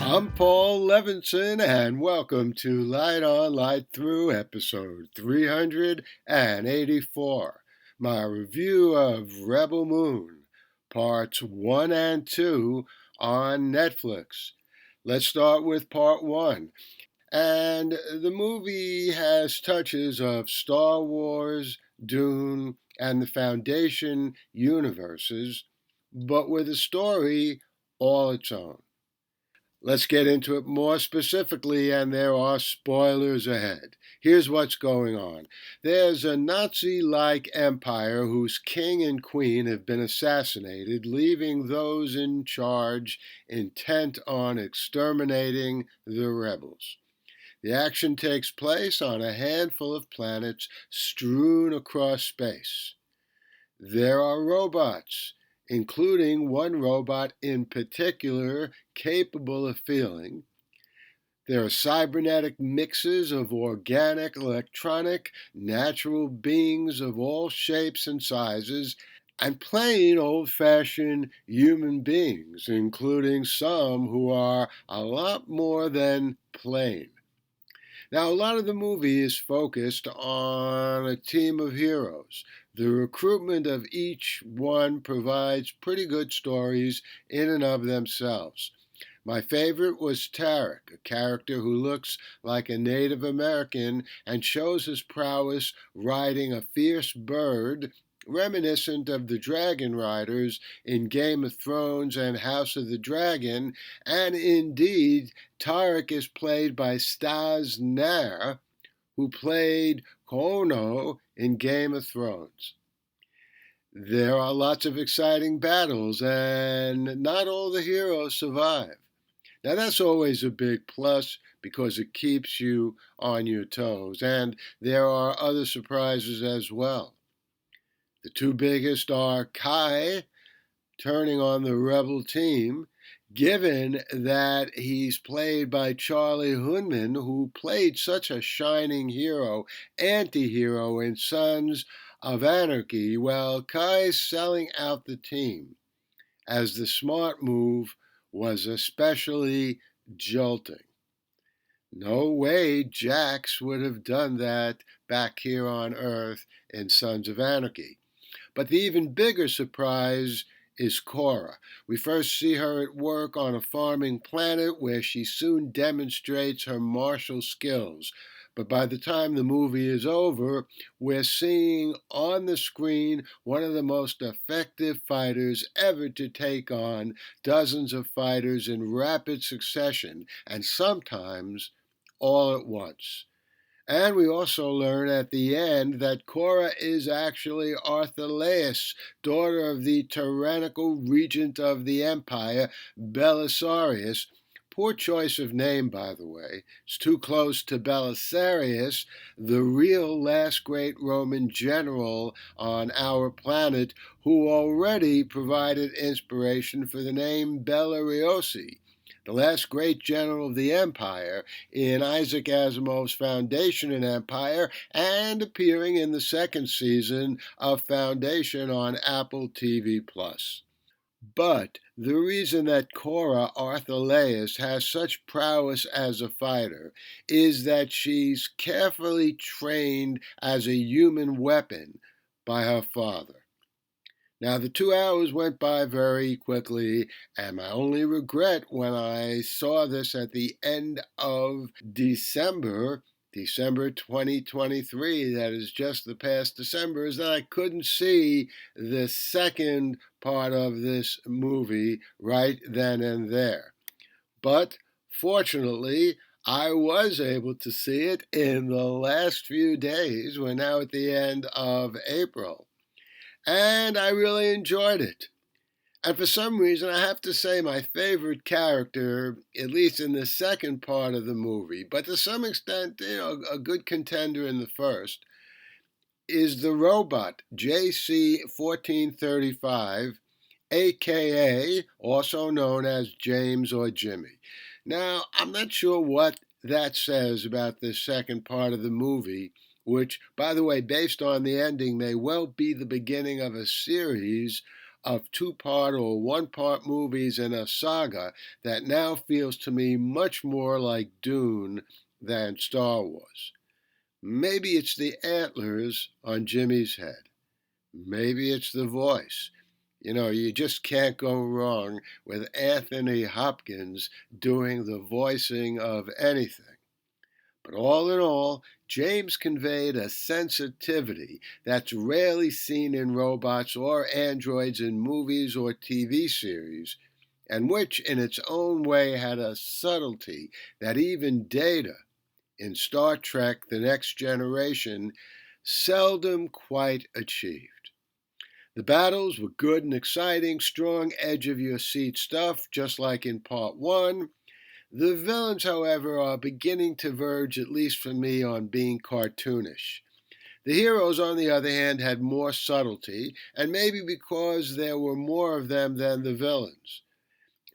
I'm Paul Levinson, and welcome to Light On, Light Through, episode 384, my review of Rebel Moon, parts 1 and 2 on Netflix. Let's start with part 1. And the movie has touches of Star Wars, Dune, and the Foundation universes, but with a story all its own. Let's get into it more specifically, and there are spoilers ahead. Here's what's going on. There's a Nazi-like empire whose king and queen have been assassinated, leaving those in charge intent on exterminating the rebels. The action takes place on a handful of planets strewn across space. There are robots, including one robot in particular capable of feeling. There are cybernetic mixes of organic, electronic, natural beings of all shapes and sizes, and plain old-fashioned human beings, including some who are a lot more than plain. Now, a lot of the movie is focused on a team of heroes. The recruitment of each one provides pretty good stories in and of themselves. My favorite was Tarek, a character who looks like a Native American and shows his prowess riding a fierce bird reminiscent of the dragon riders in Game of Thrones and House of the Dragon, and indeed, Tarek is played by Stas Nair, who played Kono in Game of Thrones. There are lots of exciting battles, and not all the heroes survive. Now, that's always a big plus because it keeps you on your toes, and there are other surprises as well. The two biggest are Kai turning on the rebel team, given that he's played by Charlie Hunnam, who played such a shining hero, anti-hero in Sons of Anarchy. Well, Kai's selling out the team, as the smart move was especially jolting. No way Jax would have done that back here on Earth in Sons of Anarchy. But the even bigger surprise is Cora. We first see her at work on a farming planet where she soon demonstrates her martial skills. But by the time the movie is over, we're seeing on the screen one of the most effective fighters ever to take on dozens of fighters in rapid succession, and sometimes all at once. And we also learn at the end that Cora is actually Arthalaus, daughter of the tyrannical regent of the empire, Belisarius. Poor choice of name, by the way. It's too close to Belisarius, the real last great Roman general on our planet, who already provided inspiration for the name Belleriosi, the last great general of the empire, in Isaac Asimov's Foundation and Empire, and appearing in the second season of Foundation on Apple TV+. But the reason that Cora Arthalaus has such prowess as a fighter is that she's carefully trained as a human weapon by her father. Now, the 2 hours went by very quickly, and my only regret when I saw this at the end of December 2023, that is just the past December, is that I couldn't see the second part of this movie right then and there. But fortunately, I was able to see it in the last few days. We're now at the end of April. And I really enjoyed it. And for some reason, I have to say my favorite character, at least in the second part of the movie, but to some extent, a good contender in the first, is the robot JC-1435, aka also known as James or Jimmy. Now, I'm not sure what that says about the second part of the movie, which, by the way, based on the ending, may well be the beginning of a series of two-part or one-part movies in a saga that now feels to me much more like Dune than Star Wars. Maybe it's the antlers on Jimmy's head. Maybe it's the voice. You just can't go wrong with Anthony Hopkins doing the voicing of anything. But all in all, James conveyed a sensitivity that's rarely seen in robots or androids in movies or TV series, and which in its own way had a subtlety that even Data in Star Trek The Next Generation seldom quite achieved. The battles were good and exciting, strong edge-of-your-seat stuff, just like in Part 1. The villains, however, are beginning to verge, at least for me, on being cartoonish. The heroes, on the other hand, had more subtlety, and maybe because there were more of them than the villains.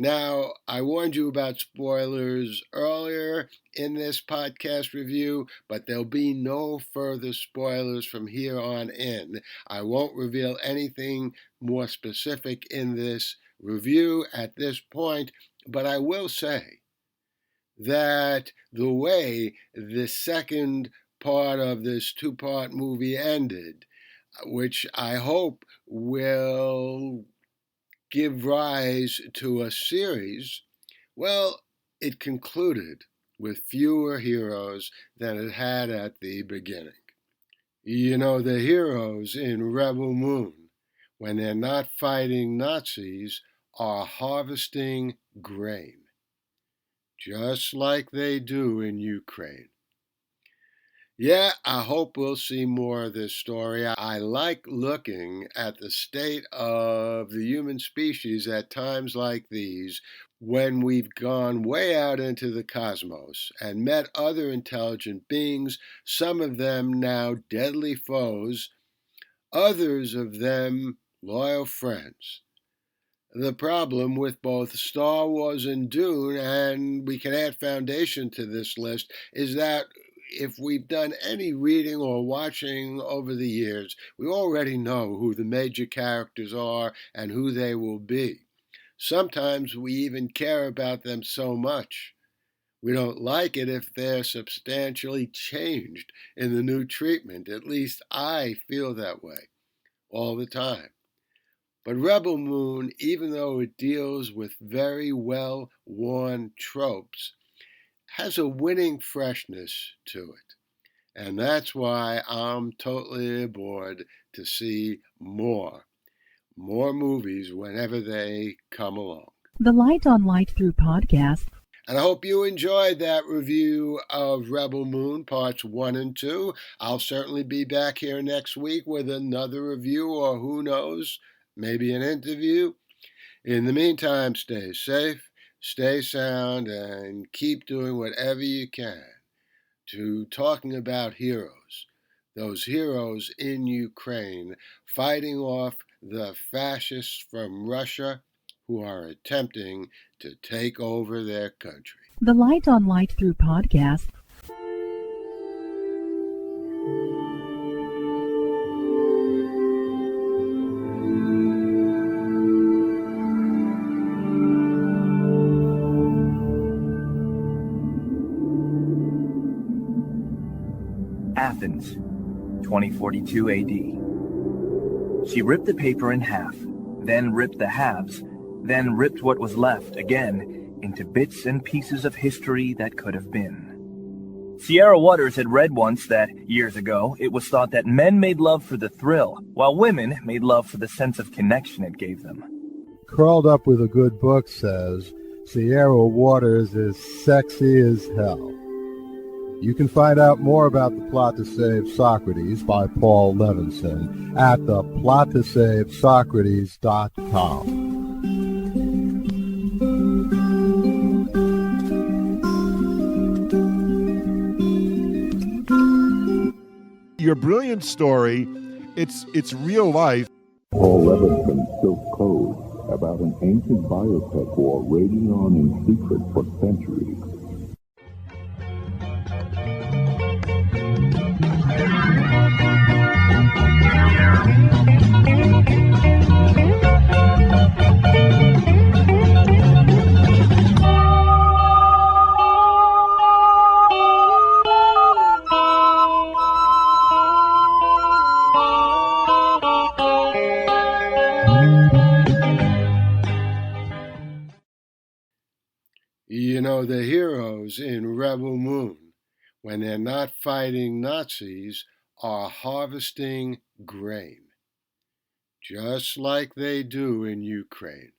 Now, I warned you about spoilers earlier in this podcast review, but there'll be no further spoilers from here on in. I won't reveal anything more specific in this review at this point, but I will say that the way the second part of this two-part movie ended, which I hope will give rise to a series, well, it concluded with fewer heroes than it had at the beginning. The heroes in Rebel Moon, when they're not fighting Nazis, are harvesting grain, just like they do in Ukraine. Yeah, I hope we'll see more of this story. I like looking at the state of the human species at times like these, when we've gone way out into the cosmos and met other intelligent beings, some of them now deadly foes, others of them loyal friends. The problem with both Star Wars and Dune, and we can add Foundation to this list, is that if we've done any reading or watching over the years, we already know who the major characters are and who they will be. Sometimes we even care about them so much. We don't like it if they're substantially changed in the new treatment. At least I feel that way all the time. But Rebel Moon, even though it deals with very well-worn tropes, has a winning freshness to it. And that's why I'm totally aboard to see more movies whenever they come along. The Light on Light Through podcast. And I hope you enjoyed that review of Rebel Moon Parts 1 and 2. I'll certainly be back here next week with another review, or who knows, maybe an interview. In the meantime, stay safe, stay sound, and keep doing whatever you can to talking about heroes, those heroes in Ukraine fighting off the fascists from Russia who are attempting to take over their country. The Light on Light Through podcast. Athens, 2042 AD. She ripped the paper in half, then ripped the halves, then ripped what was left again into bits and pieces of history that could have been. Sierra Waters had read once that, years ago, it was thought that men made love for the thrill, while women made love for the sense of connection it gave them. Curled Up with a Good Book says, Sierra Waters is sexy as hell. You can find out more about The Plot to Save Socrates by Paul Levinson at theplottoSaveSocrates.com. Your brilliant story, it's real life. Paul Levinson Silk Code, about an ancient biotech war raging on in secret for centuries. So the heroes in Rebel Moon, when they're not fighting Nazis, are harvesting grain, just like they do in Ukraine.